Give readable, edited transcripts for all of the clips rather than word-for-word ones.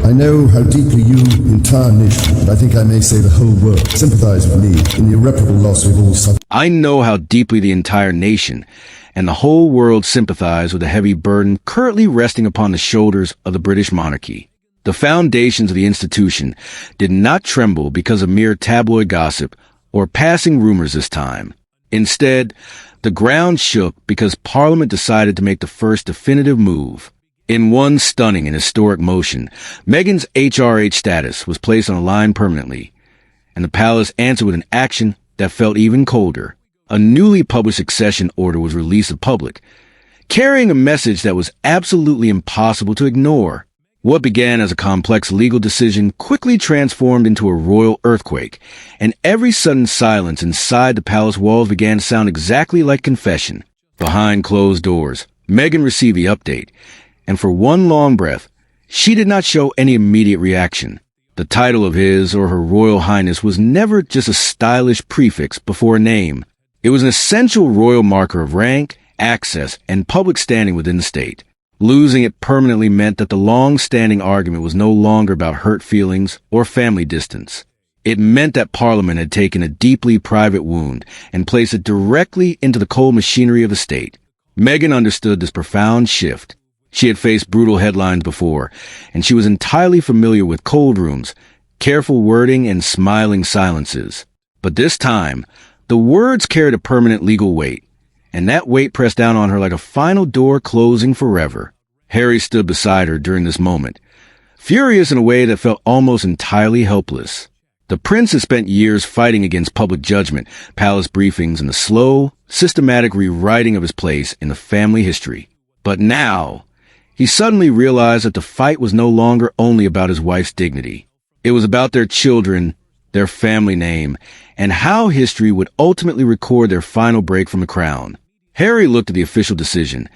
I know how deeply you, the entire nation, and I think I may say the whole world, sympathize with me in the irreparable loss we've all suffered. I know how deeply the entire nation and the whole world sympathize with the heavy burden currently resting upon the shoulders of the British monarchy. The foundations of the institution did not tremble because of mere tabloid gossip or passing rumors this time. Instead, the ground shook because Parliament decided to make the first definitive move. In one stunning and historic motion, Meghan's HRH status was placed on a line permanently, and the palace answered with an action that felt even colder. A newly published succession order was released to the public, carrying a message that was absolutely impossible to ignore. What began as a complex legal decision quickly transformed into a royal earthquake, and every sudden silence inside the palace walls began to sound exactly like confession. Behind closed doors, Meghan received the update, and for one long breath, she did not show any immediate reaction. The title of His or Her Royal Highness was never just a stylish prefix before a name. It was an essential royal marker of rank, access, and public standing within the state. Losing it permanently meant that the long-standing argument was no longer about hurt feelings or family distance. It meant that Parliament had taken a deeply private wound and placed it directly into the cold machinery of the state. Meghan understood this profound shift. She had faced brutal headlines before, and she was entirely familiar with cold rooms, careful wording, and smiling silences. But this time, the words carried a permanent legal weight, and that weight pressed down on her like a final door closing forever. Harry stood beside her during this moment, furious in a way that felt almost entirely helpless. The prince had spent years fighting against public judgment, palace briefings, and the slow, systematic rewriting of his place in the family history. But now, he suddenly realized that the fight was no longer only about his wife's dignity. It was about their children, their family name, and how history would ultimately record their final break from the crown. Harry looked at the official decision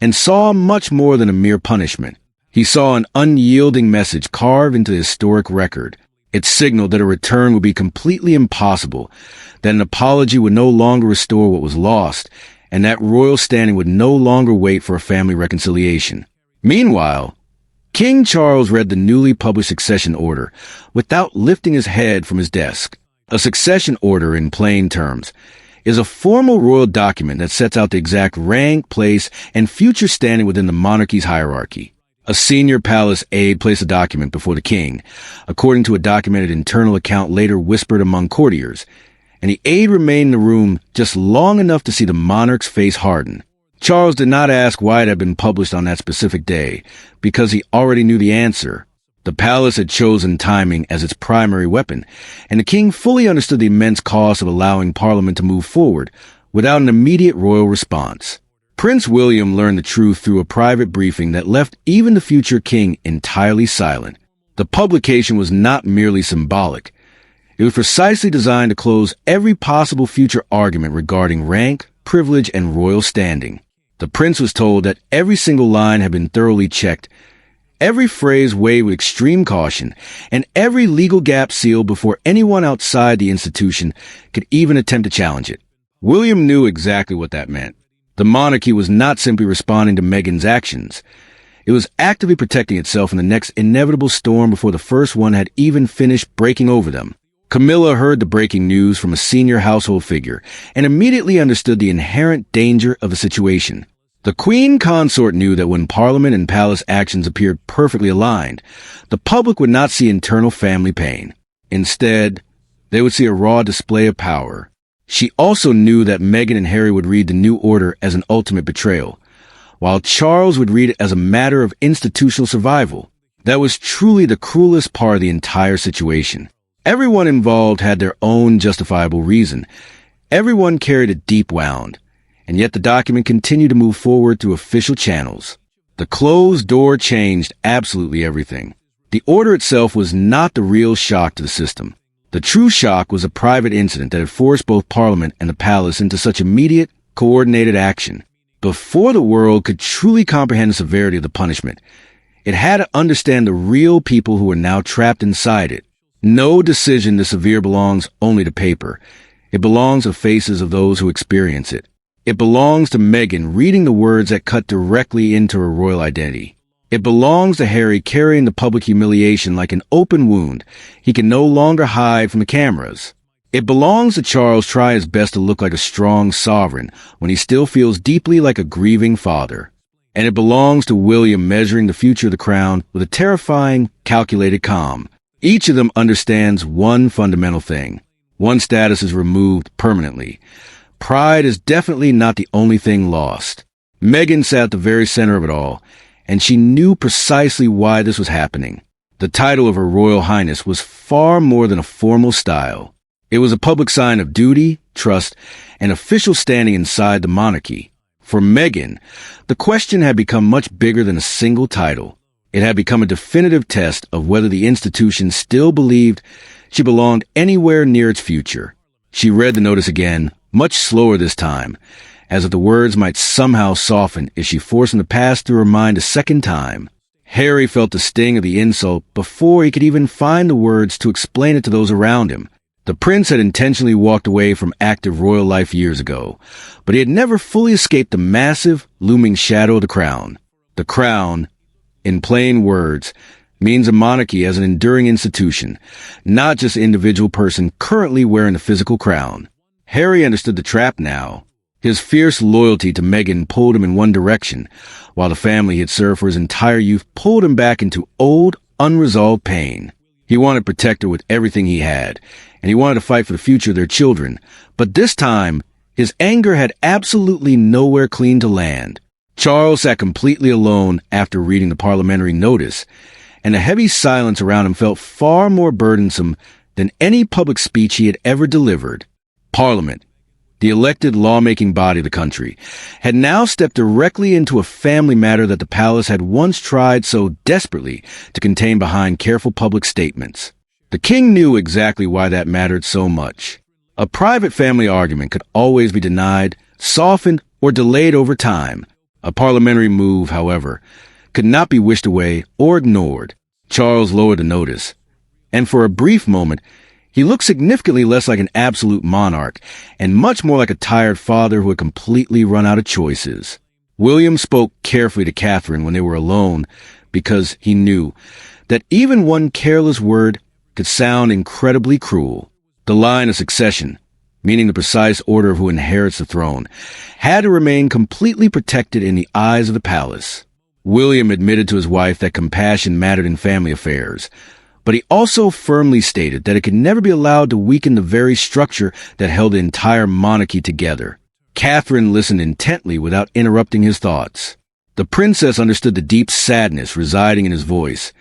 and saw much more than a mere punishment. He saw an unyielding message carved into the historic record. It signaled that a return would be completely impossible, that an apology would no longer restore what was lost, and that royal standing would no longer wait for a family reconciliation. Meanwhile, King Charles read the newly published succession order without lifting his head from his desk. A succession order, in plain terms, is a formal royal document that sets out the exact rank, place, and future standing within the monarchy's hierarchy. A senior palace aide placed the document before the king, according to a documented internal account later whispered among courtiers, and the aide remained in the room just long enough to see the monarch's face harden. Charles did not ask why it had been published on that specific day, because he already knew the answer. The palace had chosen timing as its primary weapon, and the king fully understood the immense cost of allowing Parliament to move forward without an immediate royal response. Prince William learned the truth through a private briefing that left even the future king entirely silent. The publication was not merely symbolic. It was precisely designed to close every possible future argument regarding rank, privilege, and royal standing. The prince was told that every single line had been thoroughly checked, every phrase weighed with extreme caution, and every legal gap sealed before anyone outside the institution could even attempt to challenge it. William knew exactly what that meant. The monarchy was not simply responding to Meghan's actions. It was actively protecting itself in the next inevitable storm before the first one had even finished breaking over them. Camilla heard the breaking news from a senior household figure and immediately understood the inherent danger of the situation. The Queen Consort knew that when Parliament and palace actions appeared perfectly aligned, the public would not see internal family pain. Instead, they would see a raw display of power. She also knew that Meghan and Harry would read the new order as an ultimate betrayal, while Charles would read it as a matter of institutional survival. That was truly the cruelest part of the entire situation. Everyone involved had their own justifiable reason. Everyone carried a deep wound. And yet the document continued to move forward through official channels. The closed door changed absolutely everything. The order itself was not the real shock to the system. The true shock was a private incident that had forced both Parliament and the palace into such immediate, coordinated action. Before the world could truly comprehend the severity of the punishment, it had to understand the real people who were now trapped inside it. No decision this severe belongs only to paper. It belongs to the faces of those who experience it. It belongs to Meghan reading the words that cut directly into her royal identity. It belongs to Harry, carrying the public humiliation like an open wound he can no longer hide from the cameras. It belongs to Charles, trying his best to look like a strong sovereign when he still feels deeply like a grieving father. And it belongs to William, measuring the future of the crown with a terrifying, calculated calm. Each of them understands one fundamental thing. One status is removed permanently. Pride is definitely not the only thing lost. Meghan sat at the very center of it all, and she knew precisely why this was happening. The title of Her Royal Highness was far more than a formal style. It was a public sign of duty, trust, and official standing inside the monarchy. For Meghan, the question had become much bigger than a single title. It had become a definitive test of whether the institution still believed she belonged anywhere near its future. She read the notice again, much slower this time, as if the words might somehow soften if she forced him to pass through her mind a second time. Harry felt the sting of the insult before he could even find the words to explain it to those around him. The prince had intentionally walked away from active royal life years ago, but he had never fully escaped the massive, looming shadow of the crown. The crown, in plain words, means a monarchy as an enduring institution, not just an individual person currently wearing the physical crown. Harry understood the trap now. His fierce loyalty to Meghan pulled him in one direction, while the family he had served for his entire youth pulled him back into old, unresolved pain. He wanted to protect her with everything he had, and he wanted to fight for the future of their children. But this time, his anger had absolutely nowhere clean to land. Charles sat completely alone after reading the parliamentary notice, and the heavy silence around him felt far more burdensome than any public speech he had ever delivered. Parliament, the elected lawmaking body of the country, had now stepped directly into a family matter that the palace had once tried so desperately to contain behind careful public statements. The king knew exactly why that mattered so much. A private family argument could always be denied, softened, or delayed over time. A parliamentary move, however, could not be wished away or ignored. Charles lowered the notice, and for a brief moment, he looked significantly less like an absolute monarch and much more like a tired father who had completely run out of choices. William spoke carefully to Catherine when they were alone because he knew that even one careless word could sound incredibly cruel. The line of succession, meaning the precise order of who inherits the throne, had to remain completely protected in the eyes of the palace. William admitted to his wife that compassion mattered in family affairs, but he also firmly stated that it could never be allowed to weaken the very structure that held the entire monarchy together. Catherine listened intently without interrupting his thoughts. The princess understood the deep sadness residing in his voice,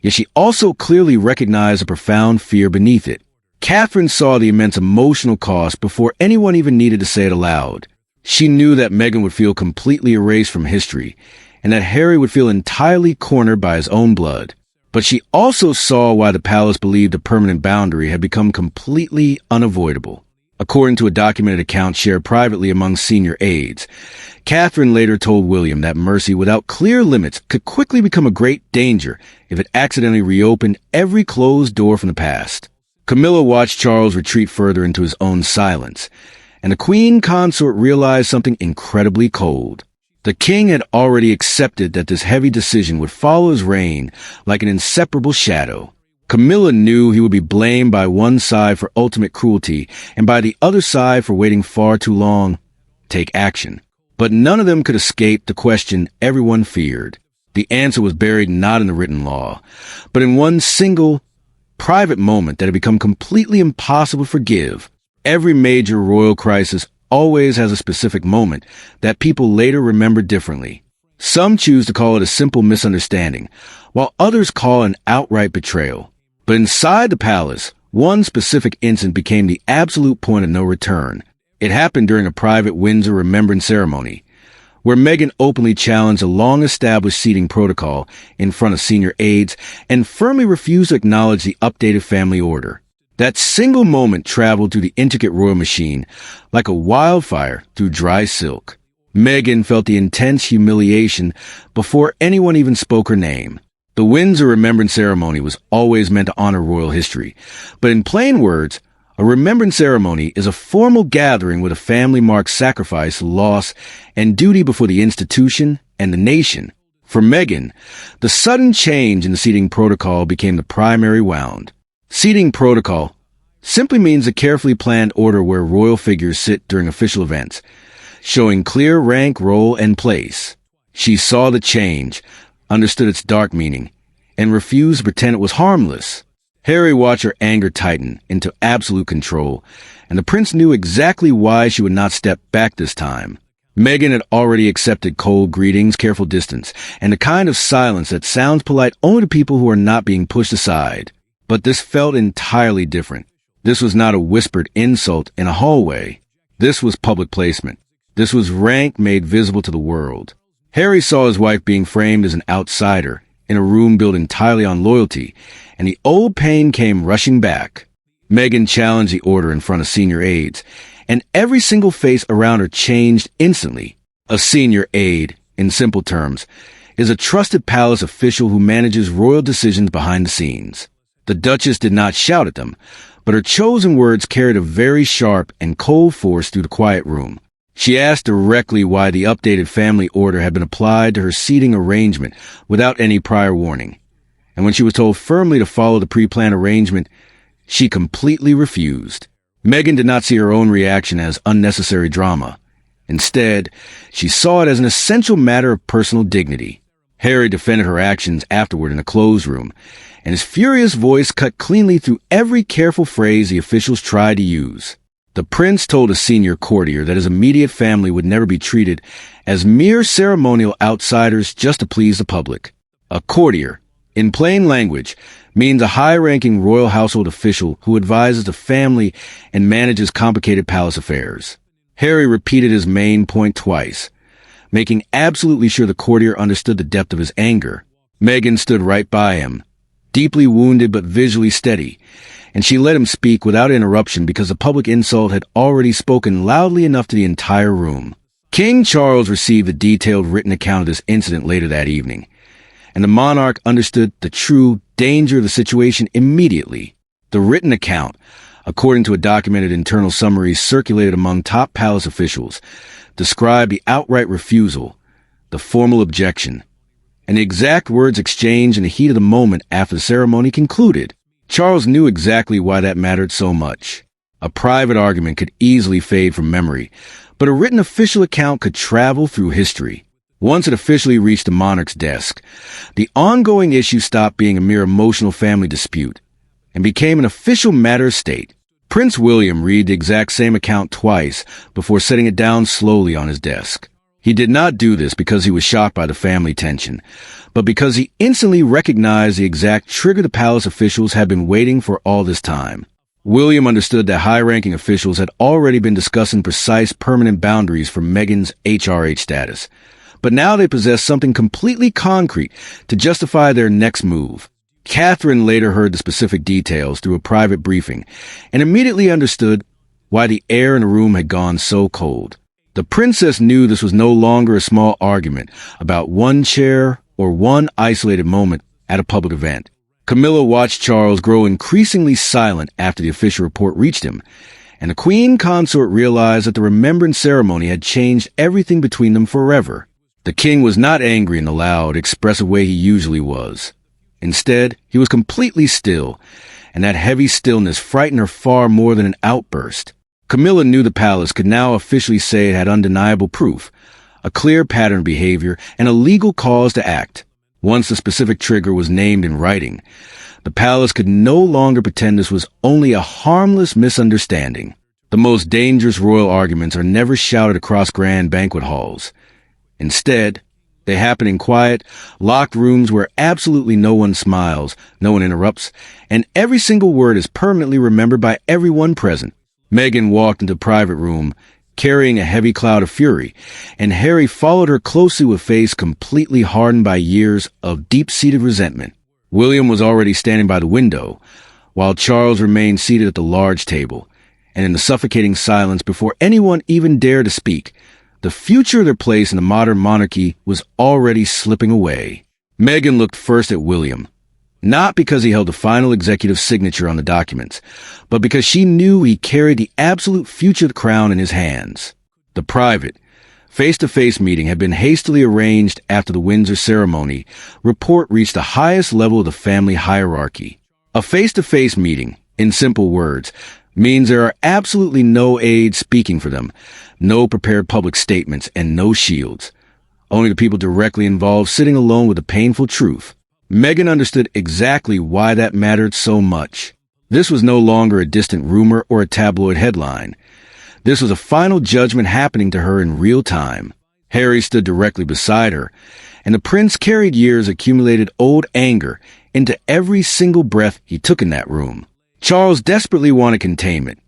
yet she also clearly recognized a profound fear beneath it. Catherine saw the immense emotional cost before anyone even needed to say it aloud. She knew that Meghan would feel completely erased from history, and that Harry would feel entirely cornered by his own blood. But she also saw why the palace believed a permanent boundary had become completely unavoidable. According to a documented account shared privately among senior aides, Catherine later told William that mercy without clear limits could quickly become a great danger if it accidentally reopened every closed door from the past. Camilla watched Charles retreat further into his own silence, and the queen consort realized something incredibly cold. The king had already accepted that this heavy decision would follow his reign like an inseparable shadow. Camilla knew he would be blamed by one side for ultimate cruelty and by the other side for waiting far too long. Take action. But none of them could escape the question everyone feared. The answer was buried not in the written law, but in one single, private moment that had become completely impossible to forgive. Every major royal crisis always has a specific moment that people later remember differently. Some choose to call it a simple misunderstanding, while others call it an outright betrayal. But inside the palace, one specific incident became the absolute point of no return. It happened during a private Windsor Remembrance Ceremony, where Meghan openly challenged a long-established seating protocol in front of senior aides and firmly refused to acknowledge the updated family order. That single moment traveled through the intricate royal machine like a wildfire through dry silk. Meghan felt the intense humiliation before anyone even spoke her name. The Windsor Remembrance Ceremony was always meant to honor royal history, but in plain words, a remembrance ceremony is a formal gathering where the family marks sacrifice, loss, and duty before the institution and the nation. For Meghan, the sudden change in the seating protocol became the primary wound. Seating protocol simply means a carefully planned order where royal figures sit during official events, showing clear rank, role, and place. She saw the change, understood its dark meaning, and refused to pretend it was harmless. Harry watched her anger tighten into absolute control, and the prince knew exactly why she would not step back this time. Meghan had already accepted cold greetings, careful distance, and the kind of silence that sounds polite only to people who are not being pushed aside. But this felt entirely different. This was not a whispered insult in a hallway. This was public placement. This was rank made visible to the world. Harry saw his wife being framed as an outsider in a room built entirely on loyalty, and the old pain came rushing back. Meghan challenged the order in front of senior aides, and every single face around her changed instantly. A senior aide, in simple terms, is a trusted palace official who manages royal decisions behind the scenes. The Duchess did not shout at them, but her chosen words carried a very sharp and cold force through the quiet room. She asked directly why the updated family order had been applied to her seating arrangement without any prior warning. And when she was told firmly to follow the pre-planned arrangement, she completely refused. Meghan did not see her own reaction as unnecessary drama. Instead, she saw it as an essential matter of personal dignity. Harry defended her actions afterward in a closed room, and his furious voice cut cleanly through every careful phrase the officials tried to use. The prince told a senior courtier that his immediate family would never be treated as mere ceremonial outsiders just to please the public. A courtier, in plain language, means a high-ranking royal household official who advises the family and manages complicated palace affairs. Harry repeated his main point twice, making absolutely sure the courtier understood the depth of his anger. Meghan stood right by him, deeply wounded but visually steady, and she let him speak without interruption because the public insult had already spoken loudly enough to the entire room. King Charles received a detailed written account of this incident later that evening, and the monarch understood the true danger of the situation immediately. The written account, according to a documented internal summary circulated among top palace officials, described the outright refusal, the formal objection, and the exact words exchanged in the heat of the moment after the ceremony concluded. Charles knew exactly why that mattered so much. A private argument could easily fade from memory, but a written official account could travel through history. Once it officially reached the monarch's desk, the ongoing issue stopped being a mere emotional family dispute and became an official matter of state. Prince William read the exact same account twice before setting it down slowly on his desk. He did not do this because he was shocked by the family tension, but because he instantly recognized the exact trigger the palace officials had been waiting for all this time. William understood that high-ranking officials had already been discussing precise permanent boundaries for Meghan's HRH status, but now they possessed something completely concrete to justify their next move. Catherine later heard the specific details through a private briefing and immediately understood why the air in the room had gone so cold. The princess knew this was no longer a small argument about one chair or one isolated moment at a public event. Camilla watched Charles grow increasingly silent after the official report reached him, and the queen consort realized that the remembrance ceremony had changed everything between them forever. The king was not angry in the loud, expressive way he usually was. Instead, he was completely still, and that heavy stillness frightened her far more than an outburst. Camilla knew the palace could now officially say it had undeniable proof, a clear pattern of behavior, and a legal cause to act. Once the specific trigger was named in writing, the palace could no longer pretend this was only a harmless misunderstanding. The most dangerous royal arguments are never shouted across grand banquet halls. Instead, they happen in quiet, locked rooms where absolutely no one smiles, no one interrupts, and every single word is permanently remembered by everyone present. Meghan walked into the private room, carrying a heavy cloud of fury, and Harry followed her closely with a face completely hardened by years of deep-seated resentment. William was already standing by the window, while Charles remained seated at the large table, and in the suffocating silence before anyone even dared to speak, the future of their place in the modern monarchy was already slipping away. Meghan looked first at William, not because he held the final executive signature on the documents, but because she knew he carried the absolute future of the crown in his hands. The private, Face-to-face meeting had been hastily arranged after the Windsor Ceremony. Report reached the highest level of the family hierarchy. A face-to-face meeting, in simple words, means there are absolutely no aides speaking for them, no prepared public statements, and no shields. Only the people directly involved sitting alone with the painful truth. Meghan understood exactly why that mattered so much. This was no longer a distant rumor or a tabloid headline. This was a final judgment happening to her in real time. Harry stood directly beside her, and the prince carried years accumulated old anger into every single breath he took in that room. Charles desperately wanted containment,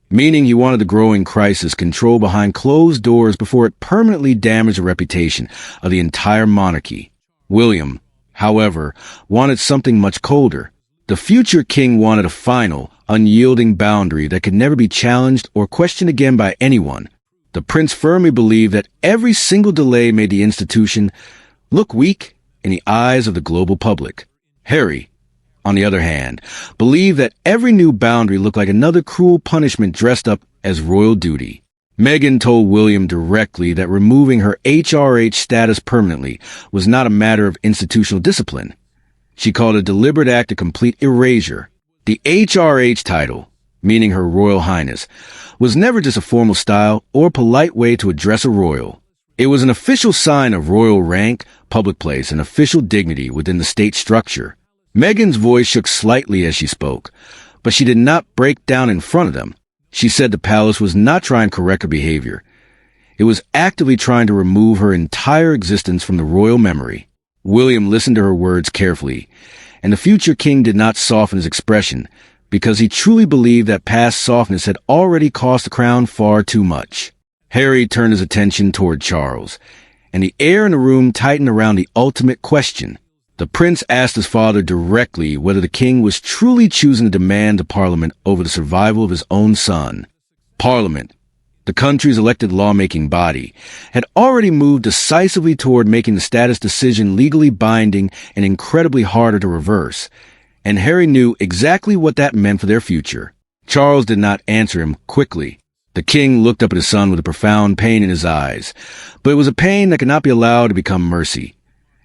meaning he wanted the growing crisis controlled behind closed doors before it permanently damaged the reputation of the entire monarchy. William, however, wanted something much colder. The future king wanted a final, unyielding boundary that could never be challenged or questioned again by anyone. The prince firmly believed that every single delay made the institution look weak in the eyes of the global public. Harry, on the other hand, believed that every new boundary looked like another cruel punishment dressed up as royal duty. Meghan told William directly that removing her HRH status permanently was not a matter of institutional discipline. She called it a deliberate act of complete erasure. The HRH title, meaning Her Royal Highness, was never just a formal style or polite way to address a royal. It was an official sign of royal rank, public place, and official dignity within the state structure. Meghan's voice shook slightly as she spoke, but she did not break down in front of them. She said the palace was not trying to correct her behavior. It was actively trying to remove her entire existence from the royal memory. William listened to her words carefully, and the future king did not soften his expression because he truly believed that past softness had already cost the crown far too much. Harry turned his attention toward Charles, and the air in the room tightened around the ultimate question. The prince asked his father directly whether the king was truly choosing to demand to Parliament over the survival of his own son. Parliament, the country's elected lawmaking body, had already moved decisively toward making the status decision legally binding and incredibly harder to reverse, and Harry knew exactly what that meant for their future. Charles did not answer him quickly. The king looked up at his son with a profound pain in his eyes, but it was a pain that could not be allowed to become mercy,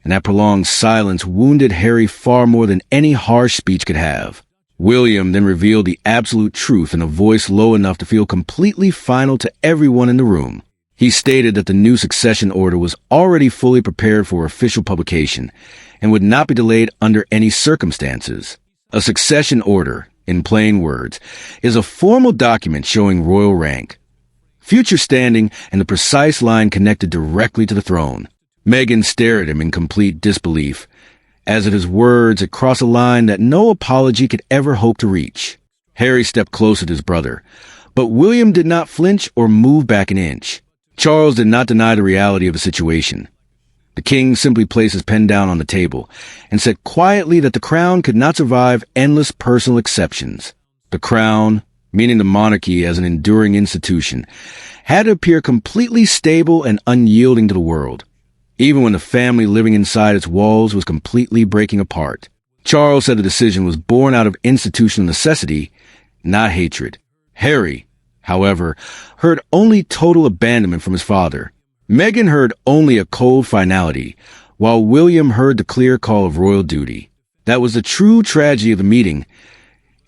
and that prolonged silence wounded Harry far more than any harsh speech could have. William then revealed the absolute truth in a voice low enough to feel completely final to everyone in the room. He stated that the new succession order was already fully prepared for official publication and would not be delayed under any circumstances. A succession order, in plain words, is a formal document showing royal rank, future standing, and the precise line connected directly to the throne. Meghan stared at him in complete disbelief, as if his words had crossed a line that no apology could ever hope to reach. Harry stepped closer to his brother, but William did not flinch or move back an inch. Charles did not deny the reality of the situation. The king simply placed his pen down on the table and said quietly that the crown could not survive endless personal exceptions. The crown, meaning the monarchy as an enduring institution, had to appear completely stable and unyielding to the world, even when the family living inside its walls was completely breaking apart. Charles said the decision was born out of institutional necessity, not hatred. Harry, however, heard only total abandonment from his father. Meghan heard only a cold finality, while William heard the clear call of royal duty. That was the true tragedy of the meeting.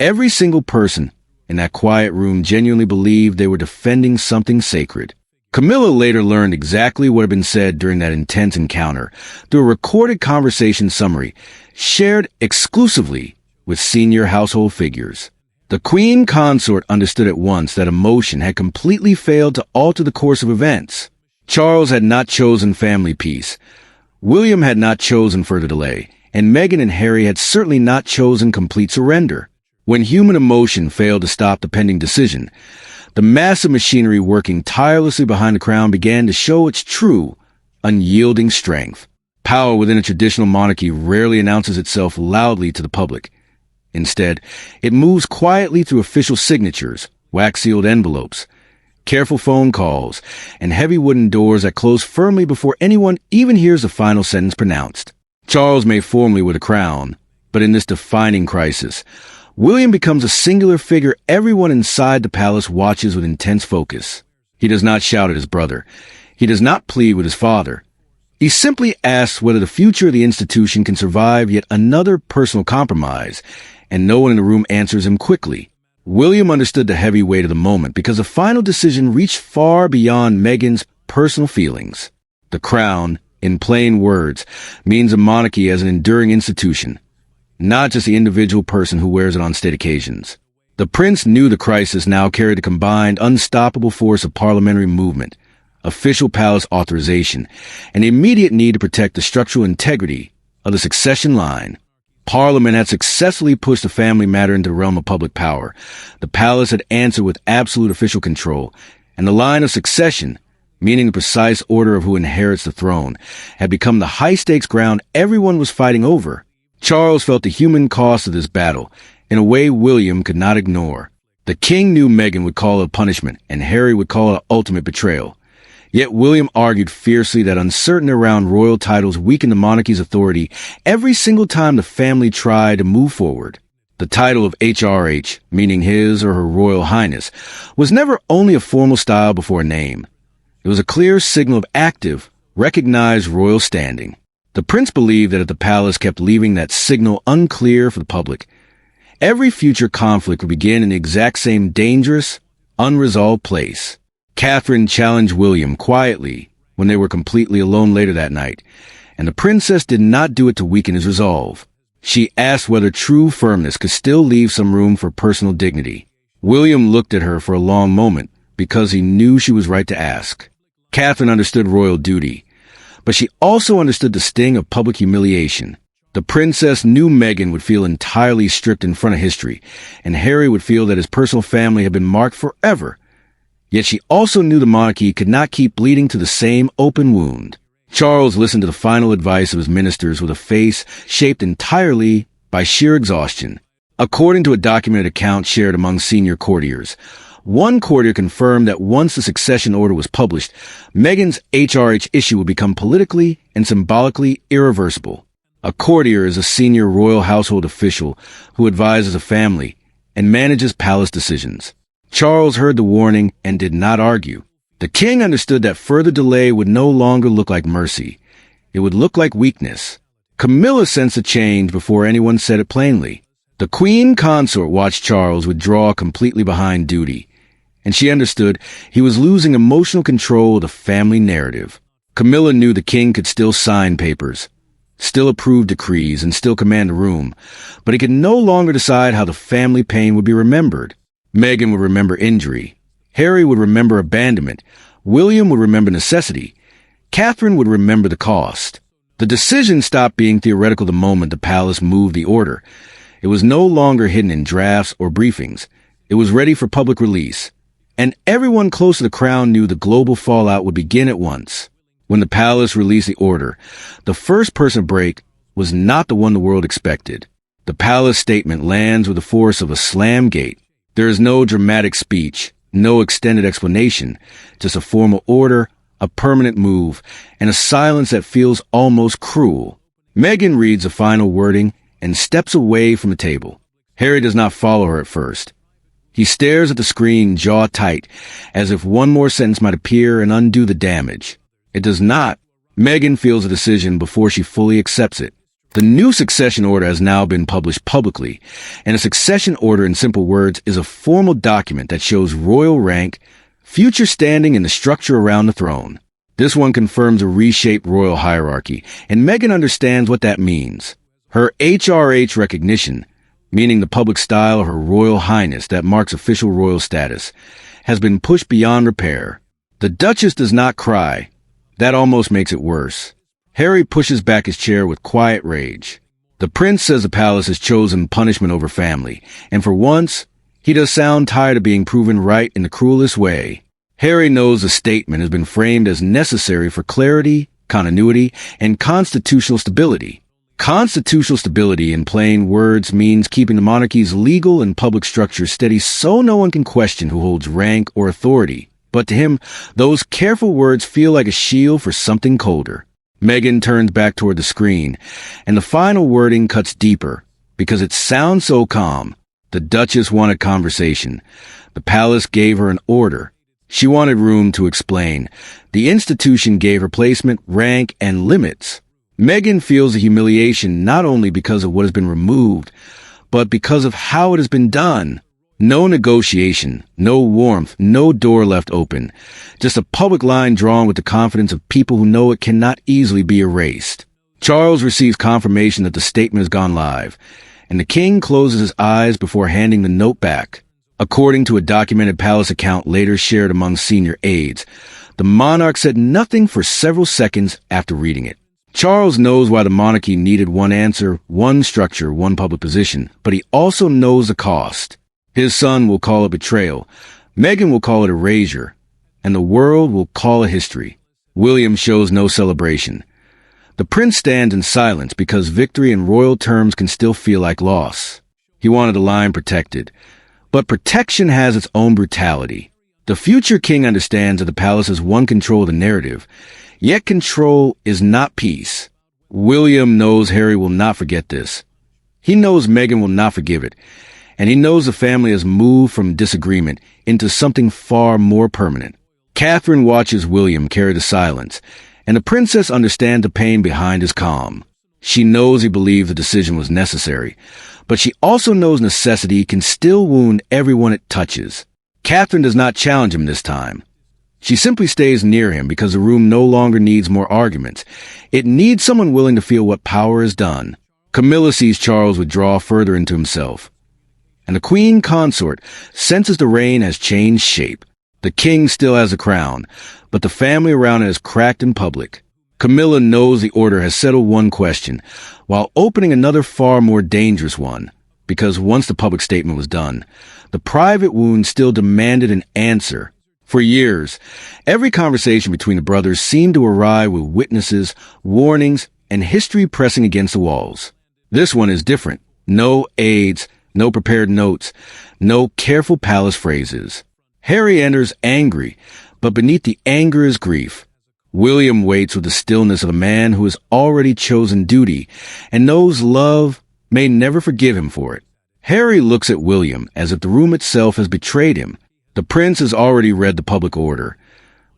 Every single person in that quiet room genuinely believed they were defending something sacred. Camilla later learned exactly what had been said during that intense encounter through a recorded conversation summary shared exclusively with senior household figures. The Queen Consort understood at once that emotion had completely failed to alter the course of events. Charles had not chosen family peace. William had not chosen further delay, and Meghan and Harry had certainly not chosen complete surrender. When human emotion failed to stop the pending decision, the massive machinery working tirelessly behind the crown began to show its true, unyielding strength. Power within a traditional monarchy rarely announces itself loudly to the public. Instead, it moves quietly through official signatures, wax-sealed envelopes, careful phone calls, and heavy wooden doors that close firmly before anyone even hears the final sentence pronounced. Charles may formally with a crown, but in this defining crisis, William becomes a singular figure everyone inside the palace watches with intense focus. He does not shout at his brother. He does not plead with his father. He simply asks whether the future of the institution can survive yet another personal compromise, and no one in the room answers him quickly. William understood the heavy weight of the moment because the final decision reached far beyond Meghan's personal feelings. The crown, in plain words, means a monarchy as an enduring institution, not just the individual person who wears it on state occasions. The prince knew the crisis now carried the combined, unstoppable force of parliamentary movement, official palace authorization, and the immediate need to protect the structural integrity of the succession line. Parliament had successfully pushed the family matter into the realm of public power. The palace had answered with absolute official control, and the line of succession, meaning the precise order of who inherits the throne, had become the high-stakes ground everyone was fighting over. Charles felt the human cost of this battle in a way William could not ignore. The king knew Meghan would call it a punishment, and Harry would call it an ultimate betrayal. Yet William argued fiercely that uncertainty around royal titles weakened the monarchy's authority every single time the family tried to move forward. The title of HRH, meaning His or Her Royal Highness, was never only a formal style before a name. It was a clear signal of active, recognized royal standing. The prince believed that if the palace kept leaving that signal unclear for the public, every future conflict would begin in the exact same dangerous, unresolved place. Catherine challenged William quietly when they were completely alone later that night, and the princess did not do it to weaken his resolve. She asked whether true firmness could still leave some room for personal dignity. William looked at her for a long moment because he knew she was right to ask. Catherine understood royal duty, but she also understood the sting of public humiliation. The princess knew Meghan would feel entirely stripped in front of history, and Harry would feel that his personal family had been marked forever. Yet she also knew the monarchy could not keep bleeding to the same open wound. Charles listened to the final advice of his ministers with a face shaped entirely by sheer exhaustion. According to a documented account shared among senior courtiers, one courtier confirmed that once the succession order was published, Meghan's HRH issue would become politically and symbolically irreversible. A courtier is a senior royal household official who advises a family and manages palace decisions. Charles heard the warning and did not argue. The king understood that further delay would no longer look like mercy. It would look like weakness. Camilla sensed a change before anyone said it plainly. The queen consort watched Charles withdraw completely behind duty, and she understood he was losing emotional control of the family narrative. Camilla knew the king could still sign papers, still approve decrees, and still command the room, but he could no longer decide how the family pain would be remembered. Meghan would remember injury. Harry would remember abandonment. William would remember necessity. Catherine would remember the cost. The decision stopped being theoretical the moment the palace moved the order. It was no longer hidden in drafts or briefings. It was ready for public release. And everyone close to the crown knew the global fallout would begin at once. When the palace released the order, the first person to break was not the one the world expected. The palace statement lands with the force of a slam gate. There is no dramatic speech, no extended explanation, just a formal order, a permanent move, and a silence that feels almost cruel. Meghan reads the final wording and steps away from the table. Harry does not follow her at first. He stares at the screen, jaw tight, as if one more sentence might appear and undo the damage. It does not. Meghan feels the decision before she fully accepts it. The new succession order has now been published publicly, and a succession order in simple words is a formal document that shows royal rank, future standing, and the structure around the throne. This one confirms a reshaped royal hierarchy, and Meghan understands what that means. Her HRH recognition, meaning the public style of Her Royal Highness that marks official royal status, has been pushed beyond repair. The Duchess does not cry. That almost makes it worse. Harry pushes back his chair with quiet rage. The prince says the palace has chosen punishment over family, and for once, he does sound tired of being proven right in the cruelest way. Harry knows the statement has been framed as necessary for clarity, continuity, and constitutional stability. Constitutional stability, in plain words, means keeping the monarchy's legal and public structure steady so no one can question who holds rank or authority. But to him, those careful words feel like a shield for something colder. Meghan turns back toward the screen, and the final wording cuts deeper, because it sounds so calm. The Duchess wanted conversation. The palace gave her an order. She wanted room to explain. The institution gave her placement, rank, and limits. Meghan feels the humiliation not only because of what has been removed, but because of how it has been done. No negotiation, no warmth, no door left open. Just a public line drawn with the confidence of people who know it cannot easily be erased. Charles receives confirmation that the statement has gone live, and the king closes his eyes before handing the note back. According to a documented palace account later shared among senior aides, the monarch said nothing for several seconds after reading it. Charles knows why the monarchy needed one answer, one structure, one public position, but he also knows the cost. His son will call it betrayal, Meghan will call it erasure, and the world will call it history. William shows no celebration. The prince stands in silence because victory in royal terms can still feel like loss. He wanted the line protected. But protection has its own brutality. The future king understands that the palace has won control of the narrative, yet control is not peace. William knows Harry will not forget this. He knows Meghan will not forgive it, and he knows the family has moved from disagreement into something far more permanent. Catherine watches William carry the silence, and the princess understands the pain behind his calm. She knows he believed the decision was necessary, but she also knows necessity can still wound everyone it touches. Catherine does not challenge him this time. She simply stays near him because the room no longer needs more arguments. It needs someone willing to feel what power has done. Camilla sees Charles withdraw further into himself, and the queen consort senses the reign has changed shape. The king still has the crown, but the family around it has cracked in public. Camilla knows the order has settled one question, while opening another far more dangerous one, because once the public statement was done, the private wound still demanded an answer. For years, every conversation between the brothers seemed to arrive with witnesses, warnings, and history pressing against the walls. This one is different. No aides, no prepared notes, no careful palace phrases. Harry enters angry, but beneath the anger is grief. William waits with the stillness of a man who has already chosen duty and knows love may never forgive him for it. Harry looks at William as if the room itself has betrayed him. The prince has already read the public order,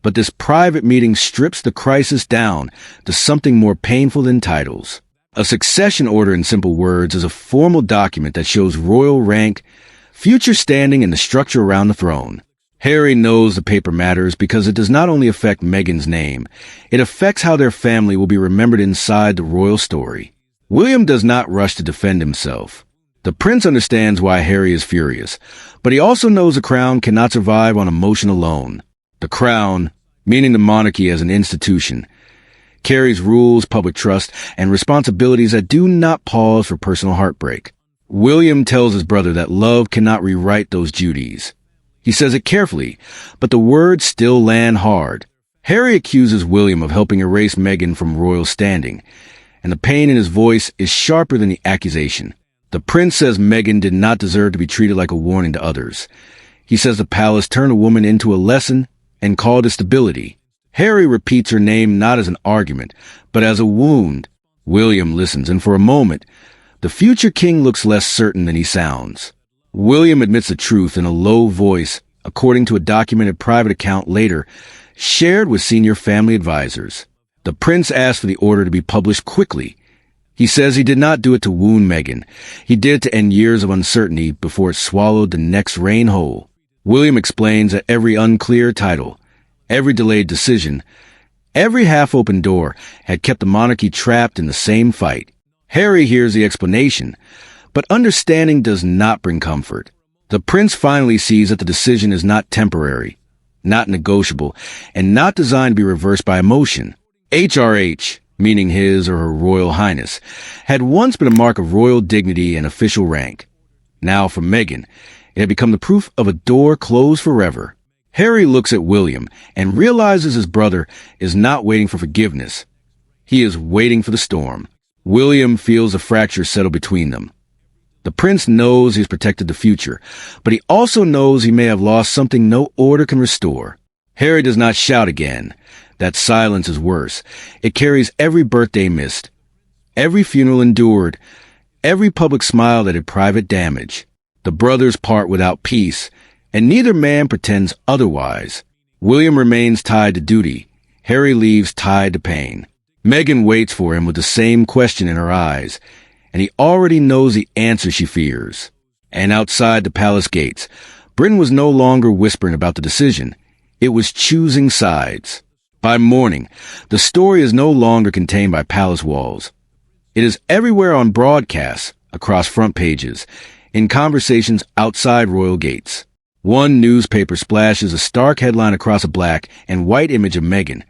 but this private meeting strips the crisis down to something more painful than titles. A succession order in simple words is a formal document that shows royal rank, future standing, and the structure around the throne. Harry knows the paper matters because it does not only affect Meghan's name, it affects how their family will be remembered inside the royal story. William does not rush to defend himself. The prince understands why Harry is furious, but he also knows the crown cannot survive on emotion alone. The crown, meaning the monarchy as an institution, carries rules, public trust, and responsibilities that do not pause for personal heartbreak. William tells his brother that love cannot rewrite those duties. He says it carefully, but the words still land hard. Harry accuses William of helping erase Meghan from royal standing, and the pain in his voice is sharper than the accusation. The prince says Meghan did not deserve to be treated like a warning to others. He says the palace turned a woman into a lesson and called it stability. Harry repeats her name not as an argument, but as a wound. William listens, and for a moment, the future king looks less certain than he sounds. William admits the truth in a low voice, according to a documented private account later, shared with senior family advisors. The prince asked for the order to be published quickly. He says he did not do it to wound Meghan. He did it to end years of uncertainty before it swallowed the next reign whole. William explains that every unclear title, every delayed decision, every half-open door had kept the monarchy trapped in the same fight. Harry hears the explanation, but understanding does not bring comfort. The prince finally sees that the decision is not temporary, not negotiable, and not designed to be reversed by emotion. HRH, meaning His or Her Royal Highness, had once been a mark of royal dignity and official rank. Now, for Meghan, it had become the proof of a door closed forever. Harry looks at William and realizes his brother is not waiting for forgiveness. He is waiting for the storm. William feels a fracture settle between them. The prince knows he's protected the future, but he also knows he may have lost something no order can restore. Harry does not shout again. That silence is worse. It carries every birthday missed, every funeral endured, every public smile that had private damage. The brothers part without peace, and neither man pretends otherwise. William remains tied to duty. Harry leaves tied to pain. Meghan waits for him with the same question in her eyes, and he already knows the answer she fears. And outside the palace gates, Britain was no longer whispering about the decision. It was choosing sides. By morning, the story is no longer contained by palace walls. It is everywhere on broadcasts, across front pages, in conversations outside royal gates. One newspaper splashes a stark headline across a black and white image of Meghan.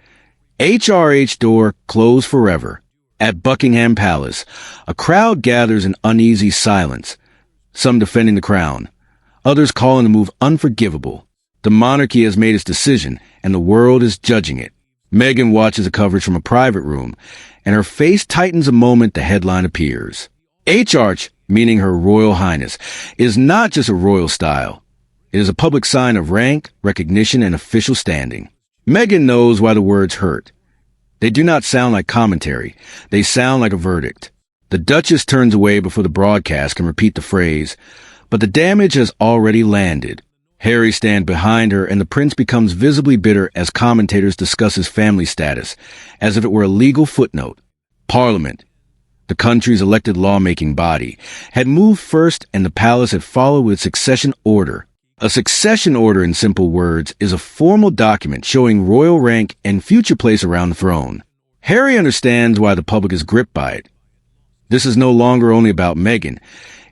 HRH door closed forever. At Buckingham Palace, a crowd gathers in uneasy silence, some defending the crown, others calling the move unforgivable. The monarchy has made its decision, and the world is judging it. Meghan watches the coverage from a private room, and her face tightens the moment the headline appears. HRH, meaning Her Royal Highness, is not just a royal style. It is a public sign of rank, recognition, and official standing. Meghan knows why the words hurt. They do not sound like commentary. They sound like a verdict. The Duchess turns away before the broadcast can repeat the phrase, but the damage has already landed. Harry stands behind her, and the prince becomes visibly bitter as commentators discuss his family status, as if it were a legal footnote. Parliament, the country's elected lawmaking body, had moved first, and the palace had followed with succession order. A succession order, in simple words, is a formal document showing royal rank and future place around the throne. Harry understands why the public is gripped by it. This is no longer only about Meghan.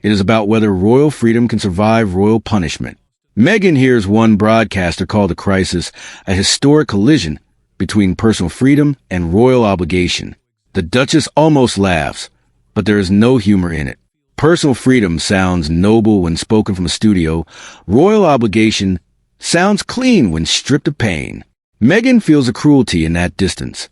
It is about whether royal freedom can survive royal punishment. Meghan hears one broadcaster call the crisis a historic collision between personal freedom and royal obligation. The Duchess almost laughs, but there is no humor in it. Personal freedom sounds noble when spoken from a studio. Royal obligation sounds clean when stripped of pain. Meghan feels a cruelty in that distance.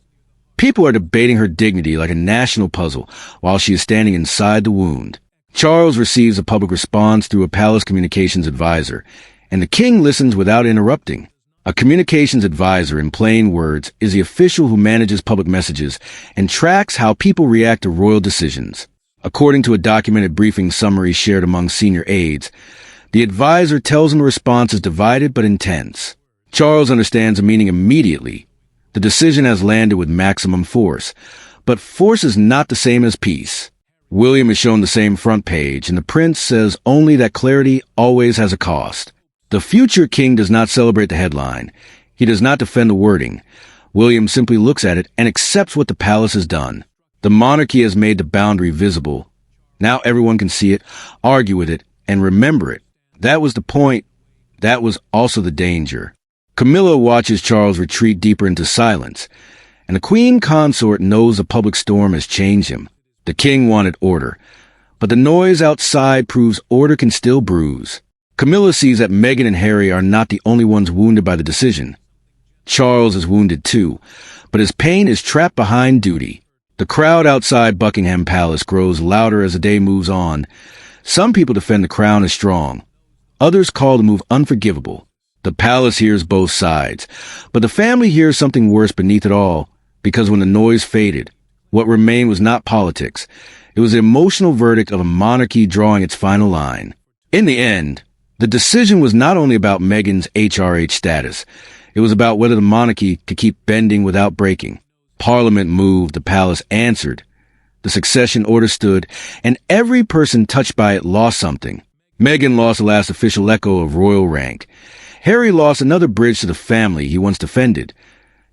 People are debating her dignity like a national puzzle while she is standing inside the wound. Charles receives a public response through a palace communications advisor, and the king listens without interrupting. A communications advisor, in plain words, is the official who manages public messages and tracks how people react to royal decisions. According to a documented briefing summary shared among senior aides, the advisor tells him the response is divided but intense. Charles understands the meaning immediately. The decision has landed with maximum force, but force is not the same as peace. William is shown the same front page, and the prince says only that clarity always has a cost. The future king does not celebrate the headline. He does not defend the wording. William simply looks at it and accepts what the palace has done. The monarchy has made the boundary visible. Now everyone can see it, argue with it, and remember it. That was the point. That was also the danger. Camilla watches Charles retreat deeper into silence, and the queen consort knows the public storm has changed him. The king wanted order, but the noise outside proves order can still bruise. Camilla sees that Meghan and Harry are not the only ones wounded by the decision. Charles is wounded too, but his pain is trapped behind duty. The crowd outside Buckingham Palace grows louder as the day moves on. Some people defend the crown as strong. Others call the move unforgivable. The palace hears both sides, but the family hears something worse beneath it all, because when the noise faded, what remained was not politics. It was the emotional verdict of a monarchy drawing its final line. In the end, the decision was not only about Meghan's HRH status. It was about whether the monarchy could keep bending without breaking. Parliament moved, the palace answered. The succession order stood, and every person touched by it lost something. Meghan lost the last official echo of royal rank. Harry lost another bridge to the family he once defended.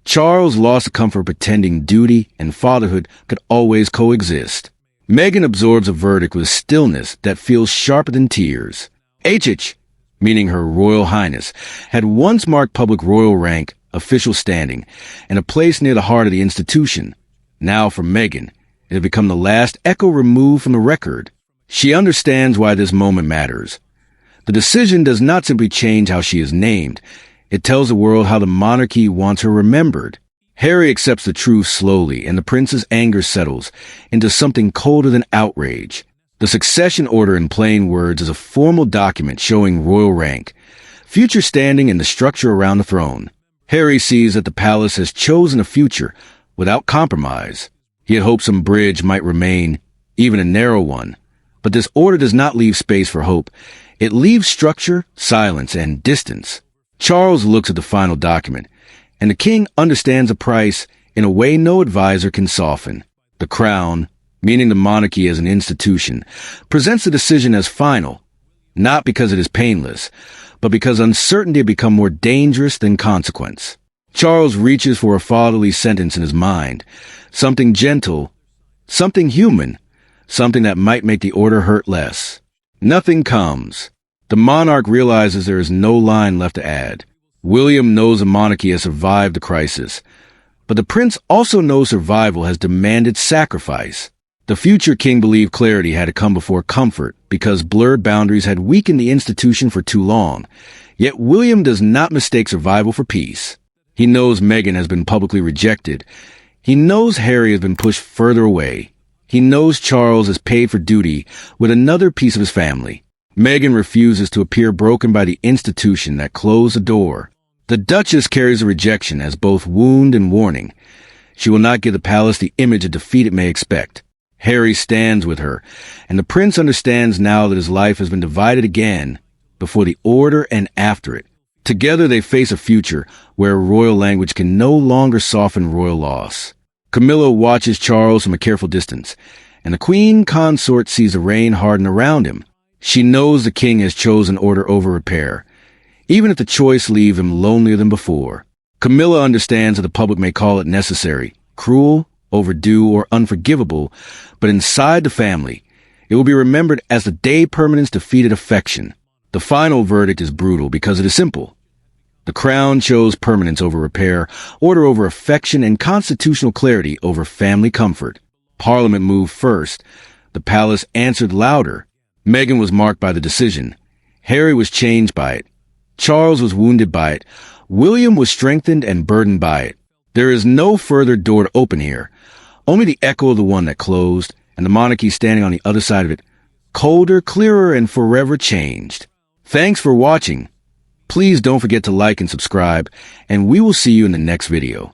Charles lost the comfort of pretending duty and fatherhood could always coexist. Meghan absorbs a verdict with stillness that feels sharper than tears. HH, meaning Her Royal Highness, had once marked public royal rank, official standing, and a place near the heart of the institution. Now for Meghan, it had become the last echo removed from the record. She understands why this moment matters. The decision does not simply change how she is named. It tells the world how the monarchy wants her remembered. Harry accepts the truth slowly, and the prince's anger settles into something colder than outrage. The succession order, in plain words, is a formal document showing royal rank, future standing, and the structure around the throne. Harry sees that the palace has chosen a future without compromise. He had hoped some bridge might remain, even a narrow one. But this order does not leave space for hope. It leaves structure, silence, and distance. Charles looks at the final document, and the king understands the price in a way no advisor can soften. The crown, meaning the monarchy as an institution, presents the decision as final, not because it is painless, but because uncertainty had become more dangerous than consequence. Charles reaches for a fatherly sentence in his mind, something gentle, something human, something that might make the order hurt less. Nothing comes. The monarch realizes there is no line left to add. William knows the monarchy has survived the crisis, but the prince also knows survival has demanded sacrifice. The future king believed clarity had to come before comfort because blurred boundaries had weakened the institution for too long. Yet William does not mistake survival for peace. He knows Meghan has been publicly rejected. He knows Harry has been pushed further away. He knows Charles has paid for duty with another piece of his family. Meghan refuses to appear broken by the institution that closed the door. The Duchess carries the rejection as both wound and warning. She will not give the palace the image of defeat it may expect. Harry stands with her, and the prince understands now that his life has been divided again, before the order and after it. Together they face a future where royal language can no longer soften royal loss. Camilla watches Charles from a careful distance, and the queen consort sees the rain harden around him. She knows the king has chosen order over repair, even if the choice leaves him lonelier than before. Camilla understands that the public may call it necessary, cruel, overdue, or unforgivable, but inside the family, it will be remembered as the day permanence defeated affection. The final verdict is brutal because it is simple. The crown chose permanence over repair, order over affection, and constitutional clarity over family comfort. Parliament moved first. The palace answered louder. Meghan was marked by the decision. Harry was changed by it. Charles was wounded by it. William was strengthened and burdened by it. There is no further door to open here, only the echo of the one that closed, and the monarchy standing on the other side of it, colder, clearer, and forever changed. Thanks for watching. Please don't forget to like and subscribe, and we will see you in the next video.